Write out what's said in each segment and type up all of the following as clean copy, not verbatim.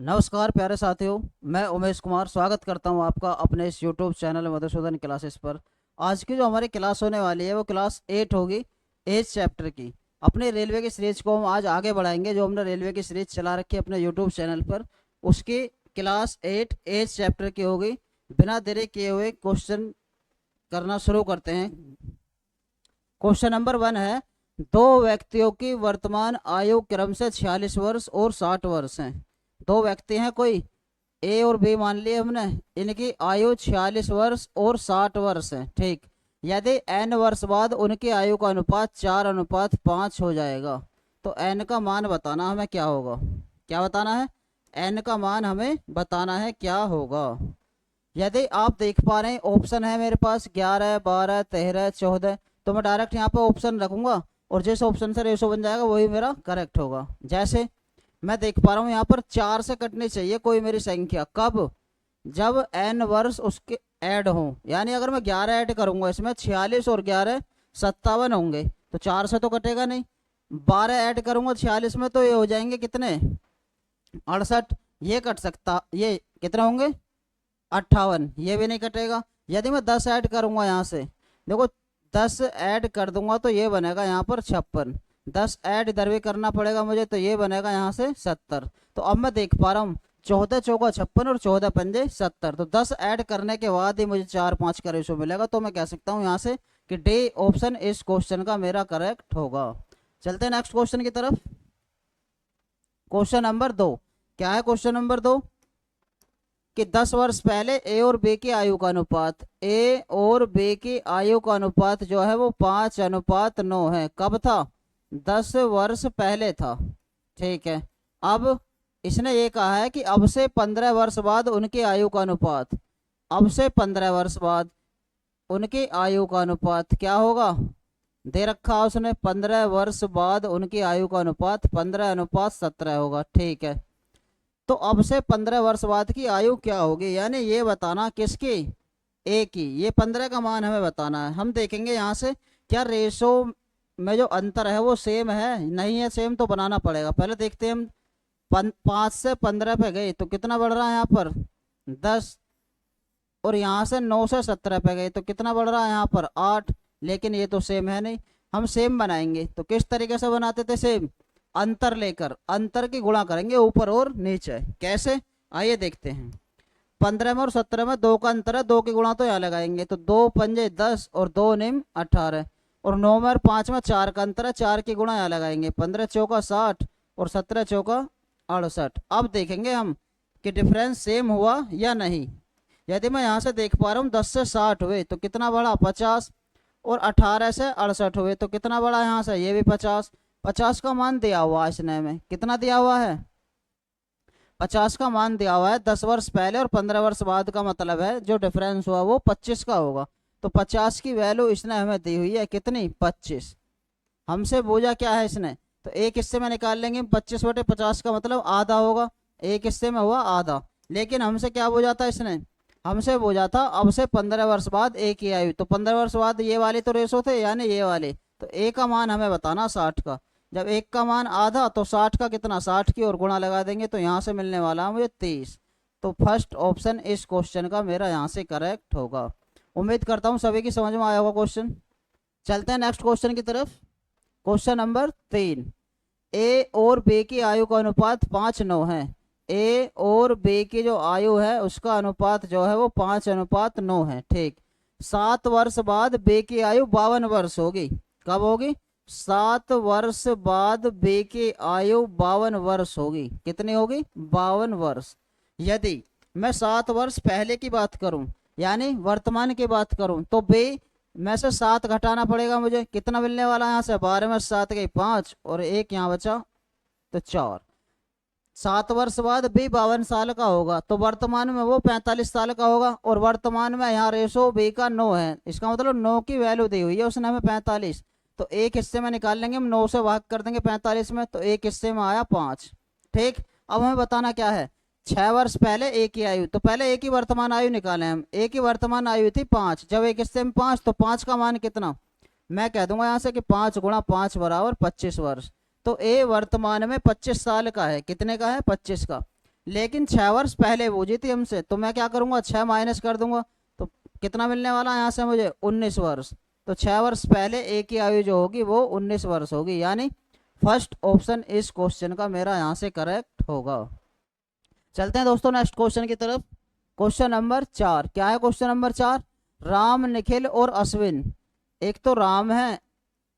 नमस्कार प्यारे साथियों। मैं उमेश कुमार स्वागत करता हूं आपका अपने इस यूट्यूब चैनल मधुसूदन क्लासेस पर। आज की जो हमारी क्लास होने वाली है वो क्लास 8 होगी, एज चैप्टर की। अपने रेलवे की सीरीज को हम आज आगे बढ़ाएंगे। जो हमने रेलवे की सीरीज चला रखी है अपने यूट्यूब चैनल पर, उसकी क्लास 8 एज चैप्टर की होगी। बिना देरी किए हुए क्वेश्चन करना शुरू करते हैं। क्वेश्चन नंबर 1 है, दो व्यक्तियों की वर्तमान आयु क्रम से 46 वर्ष और 60 वर्ष है। दो व्यक्ति हैं, कोई ए और बी मान लिए हमने। इनकी आयु 46 वर्ष और 60 वर्ष है। ठीक। यदि n वर्ष बाद उनकी आयु का अनुपात 4:5 हो जाएगा तो n का मान बताना हमें क्या होगा। क्या बताना है? n का मान हमें बताना है क्या होगा। यदि आप देख पा रहे हैं, ऑप्शन है मेरे पास 11, 12, 13, 14। तो मैं डायरेक्ट यहाँ पे ऑप्शन रखूंगा और जिस ऑप्शन से रेशो बन जाएगा वही मेरा करेक्ट होगा। जैसे मैं देख पा रहा हूँ यहाँ पर 4 से कटनी चाहिए कोई मेरी संख्या। कब? जब n वर्ष उसके ऐड हों। यानी अगर मैं 11 ऐड करूंगा इसमें, 46 और 11 57 होंगे, तो 4 से तो कटेगा नहीं। 12 ऐड करूंगा 46 में, तो ये हो जाएंगे कितने? 68। ये कट सकता, ये कितने होंगे? 58। ये भी नहीं कटेगा। यदि मैं 10 ऐड करूंगा यहाँ से, देखो 10 ऐड कर दूंगा तो ये बनेगा यहाँ पर 56। 10 ऐड इधर भी करना पड़ेगा मुझे, तो ये बनेगा यहाँ से 70। तो अब मैं देख पा रहा हूँ 14 चौका 56 और 14 पंजे 70। तो 10 ऐड करने के बाद ही मुझे 4-5 का रेशो मिलेगा। तो मैं कह सकता हूँ यहाँ से कि डी ऑप्शन इस क्वेश्चन का मेरा करेक्ट होगा। चलते हैं नेक्स्ट क्वेश्चन की तरफ। Question number 2। क्या है क्वेश्चन नंबर 2? कि 10 वर्ष पहले ए और बी की आयु का अनुपात, ए और बी की आयु का अनुपात जो है वो 5:9 है। कब था? 10 वर्ष पहले था। ठीक है। अब इसने ये कहा है कि अब से 15 वर्ष बाद उनकी आयु का अनुपात, अब से 15 वर्ष बाद उनकी आयु का अनुपात क्या होगा? दे रखा उसने 15 वर्ष बाद उनकी आयु का अनुपात 15:17 होगा। ठीक है। तो अब से 15 वर्ष बाद की आयु क्या होगी, यानी ये बताना किसकी? ए की। ये 15 का मान हमें बताना है। हम देखेंगे यहाँ से क्या रेशो में जो अंतर है वो सेम है, नहीं है सेम, तो बनाना पड़ेगा। पहले देखते हैं हम। 5 से 15 पे गए तो कितना बढ़ रहा है यहाँ पर? 10। और यहाँ से 9 से 17 पे गए तो कितना बढ़ रहा है यहाँ पर? 8। लेकिन ये तो सेम है नहीं। हम सेम बनाएंगे तो किस तरीके से बनाते थे सेम? अंतर लेकर अंतर की गुणा करेंगे ऊपर और नीचे। कैसे? आइए देखते हैं। 15 में और 17 में 2 का अंतर है, 2 की गुणा तो यहाँ लगाएंगे, तो 2 पंजे 10 और 2 निम 18। और 9 में और 5 में 4 का अंतर है, 4 की गुणा यहाँ लगाएंगे, 15 चौका 60 और 17 चौका 68। अब देखेंगे हम कि डिफरेंस सेम हुआ या नहीं। यदि मैं यहाँ से देख पा रहा हूँ 10 से 60 हुए तो कितना बढ़ा? 50। और 18 से 68 हुए तो कितना बढ़ा यहाँ से? ये भी 50। 50 का मान दिया हुआ है इसने में। कितना दिया हुआ है? 50 का मान दिया हुआ है। 10 वर्ष पहले और 15 वर्ष बाद का मतलब है जो डिफरेंस हुआ वो 25 का होगा। तो 50 की वैल्यू इसने हमें दी हुई है कितनी? 25। हमसे पूछा क्या है इसने, तो एक हिस्से में निकाल लेंगे। 25/50 का मतलब आधा होगा। एक हिस्से में हुआ आधा। लेकिन हमसे क्या पूछा था इसने? हमसे पूछा था अब से 15 वर्ष बाद ए की आयु। तो 15 वर्ष बाद ये वाले तो रेशो थे, यानी ये वाले। तो ए का मान हमें बताना 60 का। जब एक का मान आधा तो 60 का कितना? 60 की और गुणा लगा देंगे तो यहाँ से मिलने वाला है मुझे 23। तो फर्स्ट ऑप्शन इस क्वेश्चन का मेरा यहाँ से करेक्ट होगा। उम्मीद करता हूँ सभी की समझ में आया होगा क्वेश्चन। चलते हैं नेक्स्ट क्वेश्चन की तरफ। Question number 3। ए और बी की आयु का अनुपात 5:9 है। ए और बी की जो आयु है उसका अनुपात जो है वो 5:9 है। ठीक। 7 वर्ष बाद बी की आयु 52 वर्ष होगी। कब होगी? 7 वर्ष बाद बी की आयु 52 वर्ष होगी। कितनी होगी? 52 वर्ष। यदि मैं 7 वर्ष पहले की बात करूं, यानी वर्तमान की बात करूं, तो बी में से 7 घटाना पड़ेगा मुझे। कितना मिलने वाला है यहाँ से? 12 में 7 गई 5 और एक यहाँ बचा तो 4। 7 वर्ष बाद बी 52 साल का होगा तो वर्तमान में वो 45 साल का होगा। और वर्तमान में यहाँ रेशो बी का 9 है, इसका मतलब 9 की वैल्यू दी हुई है उसने हमें 45। तो एक हिस्से में निकाल लेंगे हम, 9 से भाग कर देंगे 45 में, तो एक हिस्से में आया 5। ठीक। अब हमें बताना क्या है? 6 वर्ष पहले ए की आयु, तो पहले ए की वर्तमान आयु निकालें हम। ए की वर्तमान आयु थी 5, जब एक हिस्से में 5 तो 5 का मान कितना? मैं कह दूंगा यहाँ से कि 5 गुणा 5 बराबर 25 वर्ष। तो ए वर्तमान में 25 साल का है। कितने का है? 25 का। लेकिन 6 वर्ष पहले पूछी थी हमसे, तो मैं क्या करूंगा, 6 माइनस कर दूंगा, तो कितना मिलने वाला है यहाँ से मुझे, 19 वर्ष। तो 6 वर्ष पहले ए की आयु जो होगी वो 19 वर्ष होगी, यानी फर्स्ट ऑप्शन इस क्वेश्चन का मेरा यहाँ से करेक्ट होगा। चलते हैं दोस्तों नेक्स्ट क्वेश्चन की तरफ। क्वेश्चन नंबर 4, क्या है क्वेश्चन नंबर 4? राम, निखिल और अश्विन, एक तो राम है,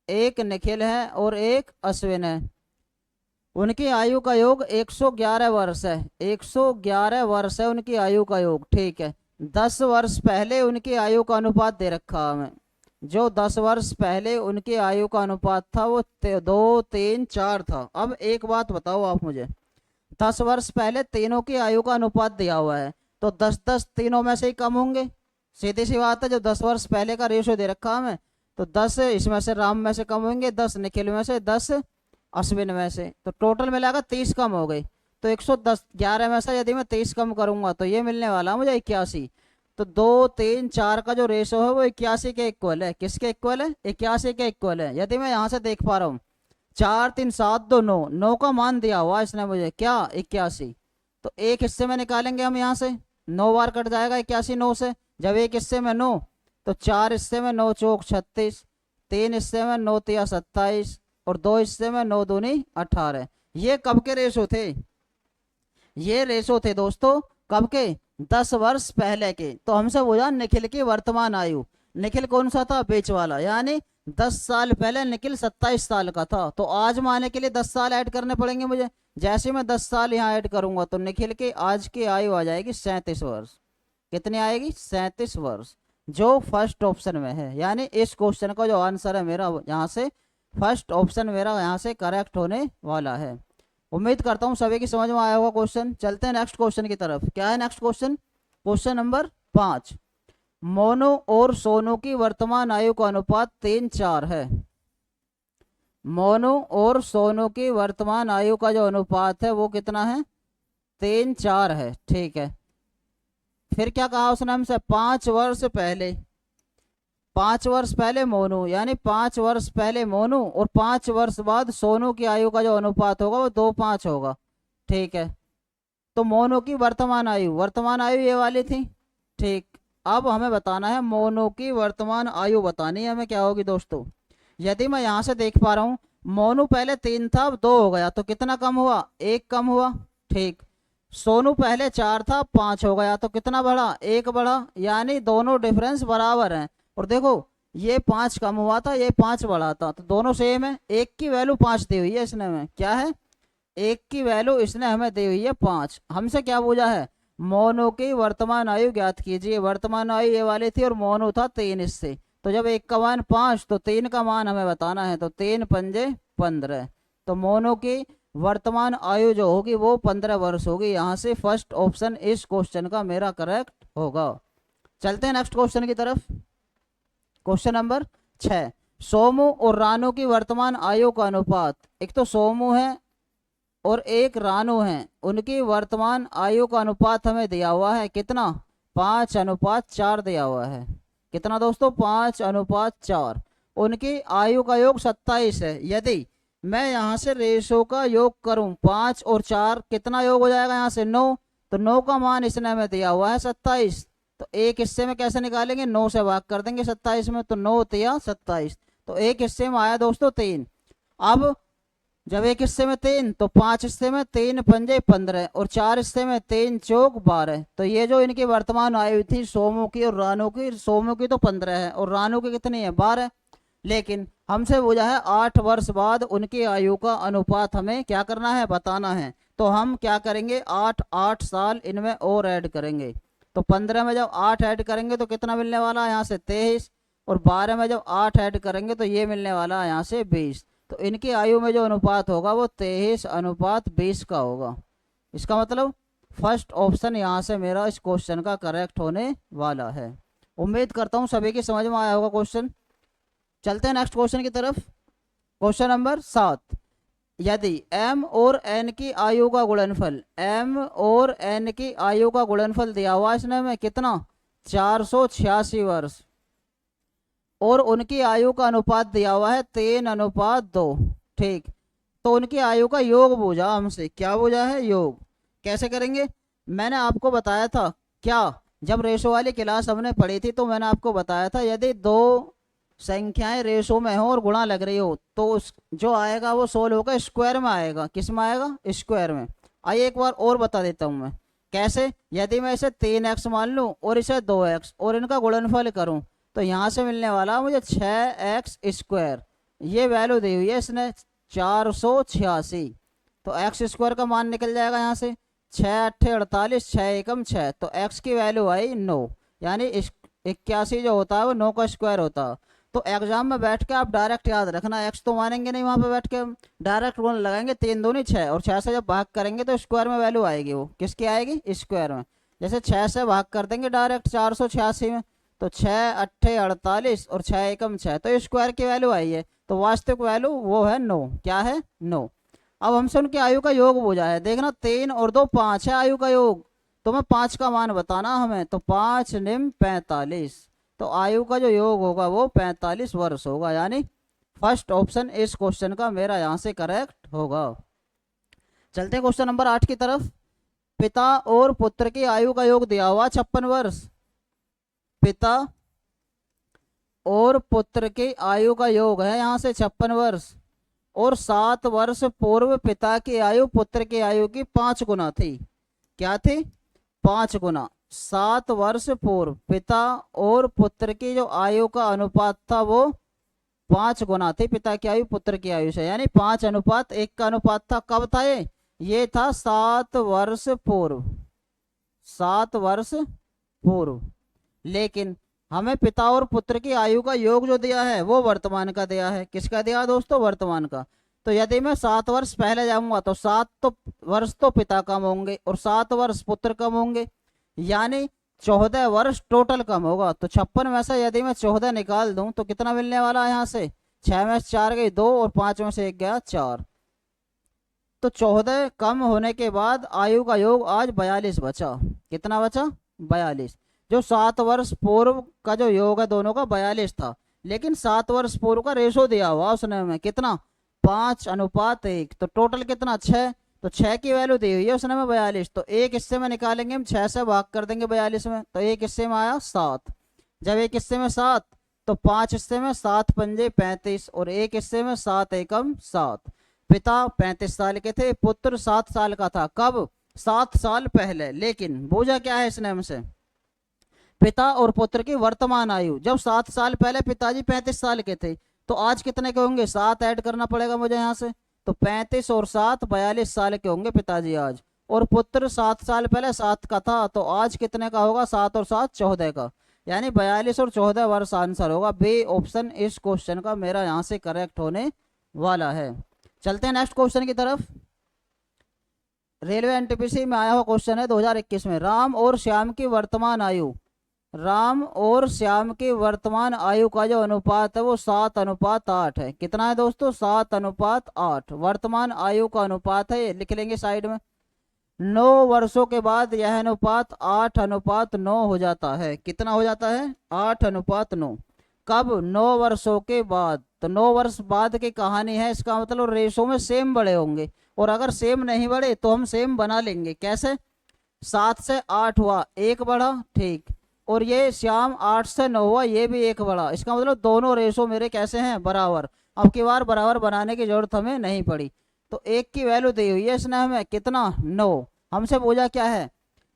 एक निखिल है और एक अश्विन है, उनकी आयु का योग 111 वर्ष है। 111 वर्ष है उनकी आयु का योग, ठीक है। 10 वर्ष पहले उनकी आयु का अनुपात दे रखा हमें, जो 10 वर्ष पहले उनकी आयु का अनुपात था वो 2, 3, 4 था। अब एक बात बताओ आप मुझे, 10 वर्ष पहले तीनों की आयु का अनुपात दिया हुआ है, तो 10-10 तीनों में से ही कम होंगे, सीधी सी बात है। जो 10 वर्ष पहले का रेशियो दे रखा हमें, तो 10 इसमें से राम में से कम होंगे, 10 निखिल में से, 10 अश्विन में से, तो टोटल मिलाकर 30 कम हो गई। तो 111 में से यदि मैं 30 कम करूंगा तो ये मिलने वाला मुझे 81। तो 2, 3, 4 का जो रेशो है वो 81 के इक्वल है। किसके इक्वल है? 81 के इक्वल है। यदि मैं यहाँ से देख पा रहा हूँ, 4, 3, 7, 2, 9, 9 का मान दिया हुआ इसने मुझे, क्या? 81। तो एक हिस्से में निकालेंगे हम यहाँ से, 9 बार कट जाएगा 81 9 से। जब एक हिस्से में 9, तो 4 हिस्से में 9 चौक 36, 3 हिस्से में 9 तिया 27 और 2 हिस्से में 9 दूनी 18। ये कब के रेशो थे? ये रेशो थे दोस्तों कब के? 10 वर्ष पहले के। तो हमसे पूछा निखिल की वर्तमान आयु। निखिल कौन सा था? बीच वाला, यानी 10 साल पहले निखिल 27 साल का था। तो आज में आने के लिए 10 साल ऐड करने पड़ेंगे मुझे। जैसे मैं 10 साल यहाँ ऐड करूंगा तो निखिल की आज की आयु आ जाएगी 37 वर्ष। कितनी आएगी? 37 वर्ष, जो फर्स्ट ऑप्शन में है। यानी इस क्वेश्चन का जो आंसर है मेरा यहाँ से, फर्स्ट ऑप्शन मेरा यहाँ से करेक्ट होने वाला है। उम्मीद करता हूँ सभी की समझ में आया होगा क्वेश्चन। चलते हैं नेक्स्ट क्वेश्चन की तरफ। क्या है next question? Question number 5, Monu और सोनू की वर्तमान आयु का अनुपात 3:4 है। मोनू और सोनू की वर्तमान आयु का जो अनुपात है वो कितना है? 3:4 है, ठीक है। फिर क्या कहा उसने हमसे? 5 वर्ष पहले, 5 वर्ष पहले मोनू, यानी 5 वर्ष पहले मोनू और 5 वर्ष बाद सोनू की आयु का जो अनुपात होगा वो 2:5 होगा, ठीक है। तो मोनू की वर्तमान आयु, वर्तमान आयु ये वाली थी, ठीक। अब हमें बताना है मोनू की वर्तमान आयु, बतानी है हमें क्या होगी दोस्तों। यदि मैं यहाँ से देख पा रहा हूँ, मोनू पहले 3 था, अब 2 हो गया, तो कितना कम हुआ? 1 कम हुआ, ठीक। सोनू पहले 4 था, 5 हो गया, तो कितना बढ़ा? 1 बढ़ा, यानी दोनों डिफरेंस बराबर हैं। और देखो, ये 5 कम हुआ था, ये 5 बढ़ा था, तो दोनों सेम है। एक की वैल्यू 5 दी हुई है इसने हमें, क्या है? एक की वैल्यू इसने हमें दी हुई है 5। हमसे क्या पूछा है? मोनू की वर्तमान आयु ज्ञात कीजिए। वर्तमान आयु ये वाली थी और मोनू था 3 इससे, तो जब एक का मान 5 तो 3 का मान हमें बताना है, तो 3 पंजे 15। तो मोनू की वर्तमान आयु जो होगी वो 15 वर्ष होगी। यहाँ से फर्स्ट ऑप्शन इस क्वेश्चन का मेरा करेक्ट होगा। चलते हैं नेक्स्ट क्वेश्चन की तरफ। क्वेश्चन नंबर 6, सोमू और रानू की वर्तमान आयु का अनुपात। एक तो सोमू है और एक रानू है, उनकी वर्तमान आयु का अनुपात हमें दिया हुआ है कितना? 5:4 दिया हुआ है। कितना दोस्तों? 5:4। उनकी आयु का योग 27 है। यदि मैं यहाँ से रेशो का योग करूं, 5 और 4 कितना योग हो जाएगा यहाँ से? 9। तो 9 का मान इसने हमें दिया हुआ है 27। तो एक हिस्से में कैसे निकालेंगे? 9 से भाग कर देंगे 27 में, तो 9 तिया 27। तो एक हिस्से में आया दोस्तों 3। अब जब एक हिस्से में 3, तो 5 हिस्से में 3 पंजे 15 और 4 हिस्से में 3 चौक 12। तो ये जो इनकी वर्तमान आयु थी सोमू की और रानू की, सोमू की तो 15 है और रानू की कितनी है? 12। लेकिन हमसे पूछा है 8 वर्ष बाद उनकी आयु का अनुपात हमें क्या करना है? बताना है। तो हम क्या करेंगे? 8 साल इनमें और ऐड करेंगे। तो 15 में जब 8 ऐड करेंगे तो कितना मिलने वाला है यहाँ से? 23। और 12 में जब 8 ऐड करेंगे तो ये मिलने वाला है यहाँ से 20। तो इनकी आयु में जो अनुपात होगा वो 23:20 का होगा। इसका मतलब फर्स्ट ऑप्शन यहाँ से मेरा इस क्वेश्चन का करेक्ट होने वाला है। उम्मीद करता हूँ सभी की समझ में आया होगा क्वेश्चन। चलते हैं नेक्स्ट क्वेश्चन की तरफ। क्वेश्चन नंबर 7, यदि m और n की आयु का गुणनफल, m और n की आयु का गुणनफल दिया हुआ इसने हमें कितना? 486 वर्ष, और उनकी आयु का अनुपात दिया हुआ है 3:2, ठीक। तो उनकी आयु का योग पूछा हमसे। क्या पूछा है? योग। कैसे करेंगे? मैंने आपको बताया था क्या, जब रेशो वाली क्लास हमने पढ़ी थी तो मैंने आपको बताया था यदि दो संख्याएं रेशो में हो और गुणा लग रही हो तो उस जो आएगा वो सोल्व होगा स्क्वायर में आएगा। किस में आएगा? स्क्वायर में। आइए एक बार और बता देता हूँ मैं कैसे। यदि मैं इसे 3x मान लूँ और इसे 2x और इनका गुणनफल करूँ तो यहाँ से मिलने वाला मुझे 6x स्क्वायर। ये वैल्यू दी हुई है इसने 486। तो एक्स स्क्वायर का मान निकल जाएगा यहाँ से 6 × 8 = 48, 6 × 1 = 6। तो एक्स की वैल्यू आई 9, यानी 81 जो होता है वो 9 का स्क्वायर होता है। तो एग्जाम में बैठ के आप डायरेक्ट याद रखना, एक्स तो मानेंगे नहीं वहाँ पे बैठ के, हम डायरेक्ट गुण लगाएंगे 3 दूनी 6 और 6 से जब भाग करेंगे तो स्क्वायर में वैल्यू आएगी। वो किसकी आएगी? स्क्वायर में। जैसे 6 से भाग कर देंगे डायरेक्ट 486 में तो 6 × 8 = 48 और 6 × 1 = 6, तो स्क्वायर की वैल्यू आई है। तो वास्तविक वैल्यू वो है 9। क्या है? 9। अब हमसे उनकी आयु का योग पूछा है। देखना 3 और 2 5 है आयु का योग, तो मैं 5 का मान बताना हमें। तो 5 निम 45, तो आयु का जो योग होगा वो 45 वर्ष होगा, यानी फर्स्ट ऑप्शन इस क्वेश्चन का मेरा यहाँ से करेक्ट होगा। चलते हैं क्वेश्चन नंबर 8 की तरफ। पिता और पुत्र की आयु का योग दिया हुआ 56 वर्ष। पिता और पुत्र की आयु का योग है यहाँ से 56 वर्ष और 7 वर्ष पूर्व पिता की आयु पुत्र की आयु की 5 गुना थी। क्या थी? 5 गुना। 7 वर्ष पूर्व पिता और पुत्र की जो आयु का अनुपात था वो 5 गुना थी पिता की आयु पुत्र की आयु से, यानी 5:1 का अनुपात था। कब था ये था 7 वर्ष पूर्व। 7 वर्ष पूर्व। लेकिन हमें पिता और पुत्र की आयु का योग जो दिया है वो वर्तमान का दिया है। किसका दिया दोस्तों? वर्तमान का। तो यदि मैं 7 वर्ष पहले जाऊंगा तो 7 वर्ष तो पिता कम होंगे और 7 वर्ष पुत्र कम होंगे, यानी 14 वर्ष टोटल कम होगा। तो 56 में से यदि मैं 14 निकाल दूं तो कितना मिलने वाला है यहाँ से? 6 में से 4 गई 2 और 5 में से 1 गया 4। तो 14 कम होने के बाद आयु का योग आज 42 बचा। कितना बचा? 42। जो 7 वर्ष पूर्व का जो योग है दोनों का 42 था, लेकिन 7 वर्ष पूर्व का रेशो दिया हुआ उसने हमें कितना? 5:1। तो टोटल कितना? 6। तो 6 की वैल्यू दी हुई है उसने हमें 42। तो एक हिस्से में निकालेंगे हम, 6 से भाग कर देंगे 42 में, तो एक हिस्से में आया 7। जब एक हिस्से में 7 तो 5 हिस्से में 7 × 5 = 35 और एक हिस्से में 7 × 1 = 7। पिता 35 साल के थे, पुत्र 7 साल का था। कब? 7 साल पहले। लेकिन पूछा क्या है इसने हमसे? पिता और पुत्र की वर्तमान आयु। जब 7 साल पहले पिताजी 35 साल के थे तो आज कितने के होंगे? 7 ऐड करना पड़ेगा मुझे यहाँ से, तो 35 और 7 42 साल के होंगे पिताजी आज। और पुत्र 7 साल पहले 7 का था तो आज कितने का होगा? 7 और 7 14 का, यानी 42 और 14 वर्ष आंसर होगा। बी ऑप्शन इस क्वेश्चन का मेरा यहाँ से करेक्ट होने वाला है। चलते हैं नेक्स्ट क्वेश्चन की तरफ। रेलवे एनटीपीसी में आया हुआ क्वेश्चन है 2021 में। राम और श्याम की वर्तमान आयु, राम और श्याम की वर्तमान आयु का जो अनुपात है वो 7:8 है। कितना है दोस्तों? 7:8 वर्तमान आयु का अनुपात है। ये लिख लेंगे साइड में। 9 वर्षों के बाद यह अनुपात 8:9 हो जाता है। कितना हो जाता है? 8:9। कब? 9 वर्षों के बाद। तो 9 वर्ष बाद की कहानी है, इसका मतलब रेशो में सेम बड़े होंगे, और अगर सेम नहीं बढ़े तो हम सेम बना लेंगे। कैसे? 7 से 8 हुआ, 1 बढ़ा, ठीक, और ये श्याम 8 से 9 हुआ, ये भी 1 बढ़ा। इसका मतलब दोनों रेशो मेरे कैसे हैं? बराबर। अब की बार बराबर बनाने की जरूरत हमें नहीं पड़ी। तो 1 की वैल्यू दी हुई है इसने हमें, कितना? 9। हमसे पूछा क्या है?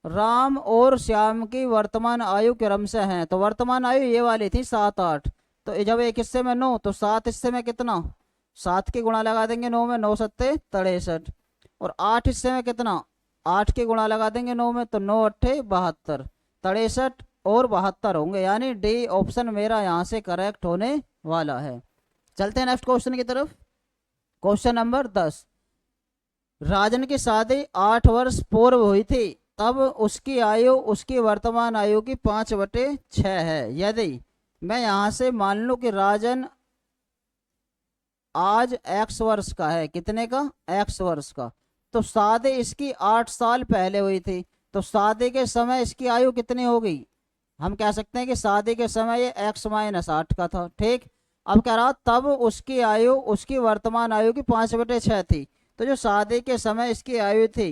राम और श्याम की वर्तमान आयु क्रम से हैं। तो वर्तमान आयु ये वाली थी 7 8। तो जब एक हिस्से में 9 तो 7 हिस्से में कितना? 7 की गुणा लगा देंगे 9 में, 9 7 63। और 8 हिस्से में कितना? 8 की गुणा लगा देंगे 9 में, तो 9 8 72। 63 और 72 होंगे, यानी डी ऑप्शन मेरा यहाँ से करेक्ट होने वाला है। चलते हैं नेक्स्ट क्वेश्चन की तरफ। Question number 10। राजन की शादी 8 वर्ष पूर्व हुई थी, तब उसकी आयु उसकी वर्तमान आयु की 5/6 है। यदि मैं यहाँ से मान लूँ कि राजन आज x वर्ष का है, कितने का? x वर्ष का, तो शादी इसकी 8 साल पहले हुई थी, तो शादी के समय इसकी आयु कितनी होगी? हम कह सकते हैं कि शादी के समय ये x - 8 का था, ठीक। अब कह रहा तब उसकी आयु उसकी वर्तमान आयु की 5/6 थी। तो जो शादी के समय इसकी आयु थी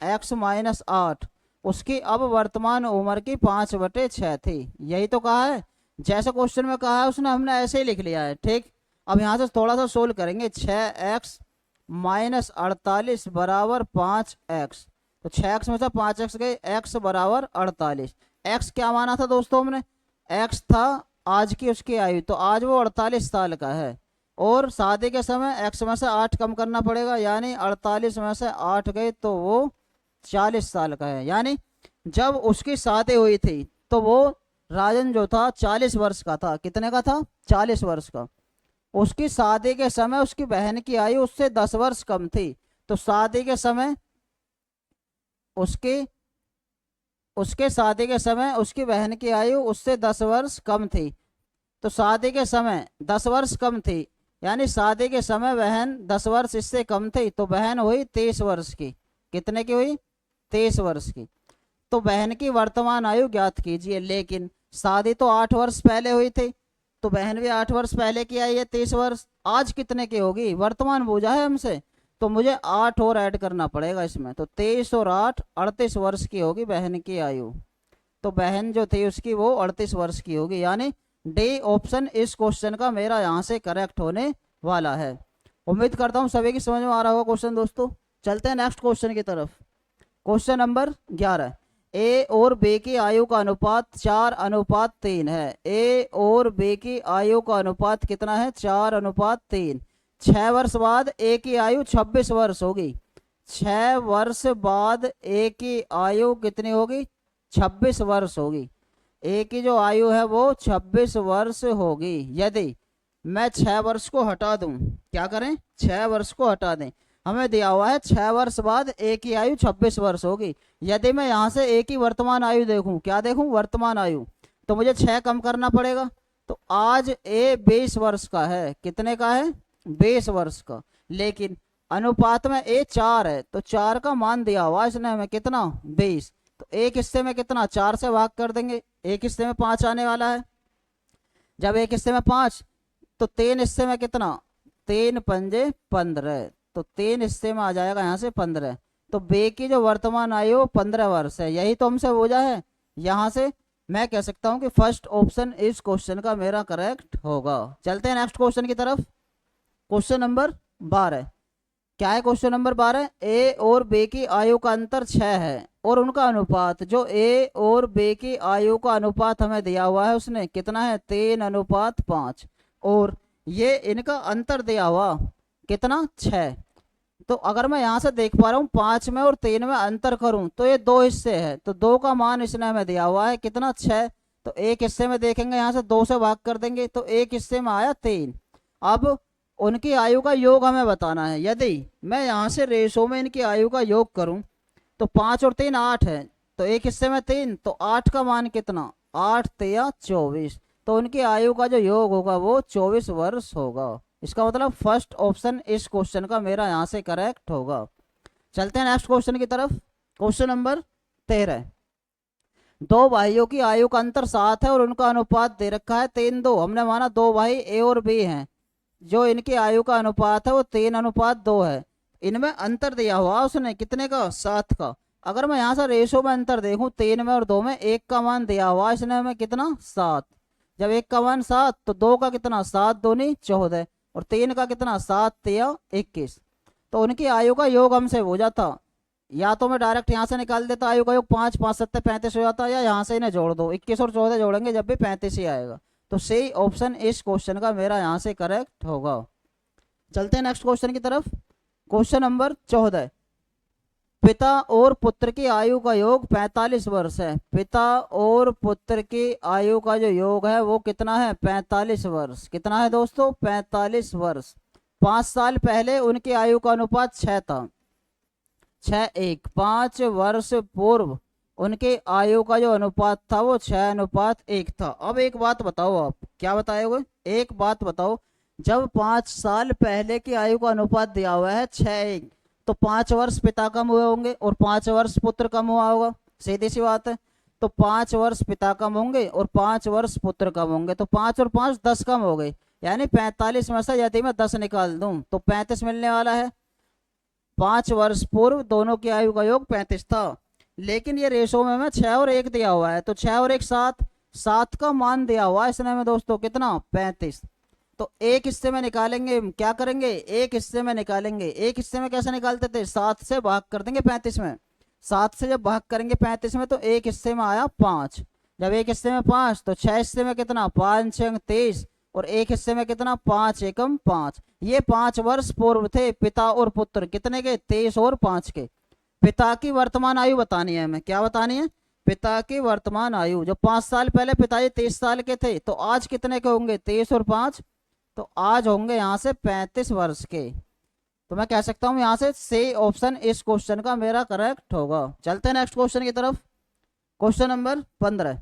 x माइनस 8, उसकी अब वर्तमान उम्र की 5/6 थी। यही तो कहा है, जैसा क्वेश्चन में कहा है उसने हमने ऐसे ही लिख लिया है। ठीक, अब यहाँ से थोड़ा सा सोल्व करेंगे। 6x माइनस 48 बराबर 5x, तो 6x में से 5x गए, x बराबर 48। x क्या माना था दोस्तों हमने, x था आज की उसकी आयु, तो आज वो 48 साल का है। और शादी के समय x में से 8 कम करना पड़ेगा, यानी 48 में से 8 गए तो वो 40 साल का है। यानी जब उसकी शादी हुई थी तो वो राजन जो था 40 वर्ष का था। कितने का था, 40 वर्ष का। उसकी शादी के समय उसकी बहन की आयु उससे 10 वर्ष कम थी, तो शादी के समय उसकी उसके शादी के समय उसकी बहन की आयु उससे 10 वर्ष कम थी, तो शादी के समय 10 वर्ष कम थी, यानी शादी के समय बहन 10 वर्ष इससे कम थी, तो बहन हुई 23 वर्ष की। कितने की हुई, 23 वर्ष की। तो बहन की वर्तमान आयु ज्ञात कीजिए। लेकिन शादी तो 8 वर्ष पहले हुई थी, तो बहन भी 8 वर्ष पहले की आई है, 23 वर्ष। आज कितने की होगी, वर्तमान पूछा है हमसे, तो मुझे 8 और ऐड करना पड़ेगा इसमें, तो 23 और 8 38 वर्ष की होगी बहन की आयु। तो बहन जो थी उसकी वो 38 वर्ष की होगी, यानी डी ऑप्शन इस क्वेश्चन का मेरा यहाँ से करेक्ट होने वाला है। उम्मीद करता हूँ सभी की समझ में आ रहा होगा क्वेश्चन दोस्तों। चलते हैं नेक्स्ट क्वेश्चन की तरफ। क्वेश्चन नंबर 11, ए और बी की आयु का अनुपात 4:3 है। ए और बी की आयु का अनुपात कितना है, 4:3। 6 वर्ष बाद ए की आयु 26 वर्ष होगी। 6 वर्ष बाद ए की आयु कितनी होगी, 26 वर्ष होगी। ए की जो आयु है वो 26 वर्ष होगी। यदि मैं 6 वर्ष को हटा दूं, क्या करें, 6 वर्ष को हटा दें, हमें दिया हुआ है 6 वर्ष बाद ए की आयु 26 वर्ष होगी। यदि मैं यहाँ से ए की वर्तमान आयु देखूं, क्या देखूं, वर्तमान आयु, तो मुझे 6 कम करना पड़ेगा। तो आज ए 20 वर्ष का है। कितने का है, 20 वर्ष का। लेकिन अनुपात में ए 4 है, तो 4 का मान दिया हुआ इसने हमें कितना, 20। तो एक हिस्से में कितना, 4 से भाग कर देंगे, एक हिस्से में 5 आने वाला है। जब एक हिस्से में 5, तो 3 हिस्से में कितना, 3 पंजे 15, तो 3 हिस्से में आ जाएगा यहाँ से 15। तो बे की जो वर्तमान आयु 15 वर्ष है, यही तो हमसे बोझा है। यहाँ से मैं कह सकता हूँ कि फर्स्ट ऑप्शन इस क्वेश्चन का मेरा करेक्ट होगा। चलते हैं नेक्स्ट क्वेश्चन की तरफ। क्वेश्चन नंबर 12, क्या है क्वेश्चन नंबर 12, ए और बे की आयु का अंतर 6 है और उनका अनुपात, जो ए और बे की आयु का अनुपात हमें दिया हुआ है उसने कितना है, 3:5। और ये इनका अंतर दिया हुआ कितना, 6। तो अगर मैं यहाँ से देख पा रहा हूँ 5 में और 3 में अंतर करूँ तो ये 2 हिस्से है, तो 2 का मान इसने हमें दिया हुआ है कितना, 6। तो एक हिस्से में देखेंगे, यहाँ से 2 से भाग कर देंगे, तो एक हिस्से में आया 3। अब उनकी आयु का योग हमें बताना है। यदि मैं यहाँ से रेशो में इनकी आयु का योग करूँ तो 5 और 3 8 है, तो एक हिस्से में 3, तो 8 का मान कितना, 8 3 24। तो उनकी आयु का जो योग होगा वो 24 वर्ष होगा। इसका मतलब फर्स्ट ऑप्शन इस क्वेश्चन का मेरा यहाँ से करेक्ट होगा। चलते हैं नेक्स्ट क्वेश्चन की तरफ। क्वेश्चन नंबर 13, दो भाइयों की आयु का अंतर 7 है और उनका अनुपात दे रखा है 3:2। हमने माना 2 भाई ए और बी हैं, जो इनकी आयु का अनुपात है वो 3:2 है। इनमें अंतर दिया हुआ उसने कितने का, 7 का। अगर मैं यहाँ से रेशो में अंतर देखूं, 3 में और 2 में, 1 का मान दिया हुआ इसने हमें कितना, 7। जब 1 का मान 7, तो 2 का कितना, 7 दूनी 14, और 3 का कितना, 7 3 21। तो उनकी आयु का योग हमसे हो जाता, या तो मैं डायरेक्ट यहाँ से निकाल देता आयु का योग, 5 5 7 35 हो जाता, या यहाँ से इन्हें जोड़ दो, 21 और 14 जोड़ेंगे जब भी 35 ही आएगा। तो सही ऑप्शन इस क्वेश्चन का मेरा यहाँ से करेक्ट होगा। चलते हैं नेक्स्ट क्वेश्चन की तरफ। क्वेश्चन नंबर 14, पिता और पुत्र की आयु का योग 45 वर्ष है। पिता और पुत्र की आयु का जो योग है वो कितना है, 45 वर्ष। कितना है दोस्तों, 45 वर्ष। 5 साल पहले उनकी आयु का अनुपात 6 था, 6 1। 5 वर्ष पूर्व उनके आयु का जो अनुपात था वो 6:1 था। अब एक बात बताओ, आप क्या बताओगे, एक बात बताओ, जब 5 साल पहले की आयु का अनुपात दिया हुआ है 6:1, तो 5 वर्ष पिता कम हुए होंगे और 5 वर्ष पुत्र कम हुआ होगा, सीधी सी बात है। तो 5 वर्ष पिता कम होंगे और 5 वर्ष पुत्र कम होंगे, तो 5 और 5 10 कम हो गए, यानी 45 में से यदि मैं 10 निकाल दूं तो 35 मिलने वाला है। 5 वर्ष पूर्व दोनों की आयु का योग 35 था। लेकिन ये रेशो में 6 और 1 दिया हुआ है, तो 6 और 1 7, 7 का मान दिया हुआ है इसने में दोस्तों कितना 35। तो एक हिस्से में निकालेंगे, क्या करेंगे, एक हिस्से में निकालेंगे। एक हिस्से में कैसे निकालते थे, 7 से भाग कर देंगे 35 में। 7 से जब भाग करेंगे 35 में तो एक हिस्से में आया 5। जब एक हिस्से में 5 तो 6 हिस्से में कितना 5 6 23, और एक हिस्से में कितना 5 एकम 5। ये 5 वर्ष पूर्व थे पिता और पुत्र, कितने के 23 और 5 के। पिता की वर्तमान आयु बतानी है हमें, क्या बतानी है, पिता की वर्तमान आयु। जो 5 साल पहले पिताजी 23 साल के थे, तो आज कितने के होंगे 23 और 5, तो आज होंगे यहाँ से 35 वर्ष के। तो मैं कह सकता हूँ यहाँ से ऑप्शन इस क्वेश्चन का मेरा करेक्ट होगा। चलते हैं नेक्स्ट क्वेश्चन की तरफ। Question number 15।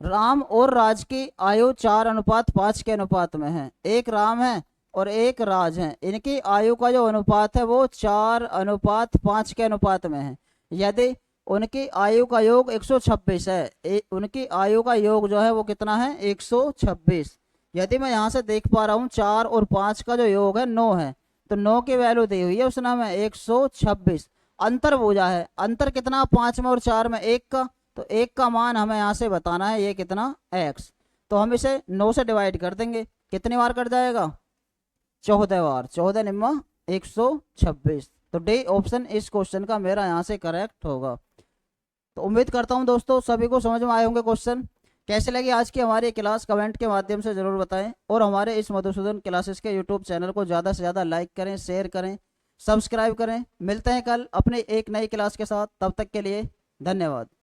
राम और राज की आयु 4:5 के अनुपात में है। एक राम है और एक राज है, इनकी आयु का जो अनुपात है वो 4:5 के अनुपात में है। यदि उनकी आयु का योग 126 है, उनकी आयु का योग जो है वो कितना है 126। यदि मैं यहाँ से देख पा रहा हूँ 4 और 5 का जो योग है 9 है, तो 9 की वैल्यू दी हुई है उसने हमें 126। अंतर पूछा है, अंतर कितना 5 में और 4 में 1 का, तो 1 का मान हमें यहाँ से बताना है ये कितना x। तो हम इसे 9 से डिवाइड कर देंगे, कितनी बार कट जाएगा 14 बार, 14 निम्मा 126। तो डी ऑप्शन इस क्वेश्चन का मेरा यहाँ से करेक्ट होगा। तो उम्मीद करता हूँ दोस्तों सभी को समझ में आए होंगे क्वेश्चन। कैसे लगी आज की हमारी क्लास कमेंट के माध्यम से ज़रूर बताएं, और हमारे इस मधुसूदन क्लासेस के यूट्यूब चैनल को ज़्यादा से ज़्यादा लाइक करें, शेयर करें, सब्सक्राइब करें। मिलते हैं कल अपने एक नई क्लास के साथ, तब तक के लिए धन्यवाद।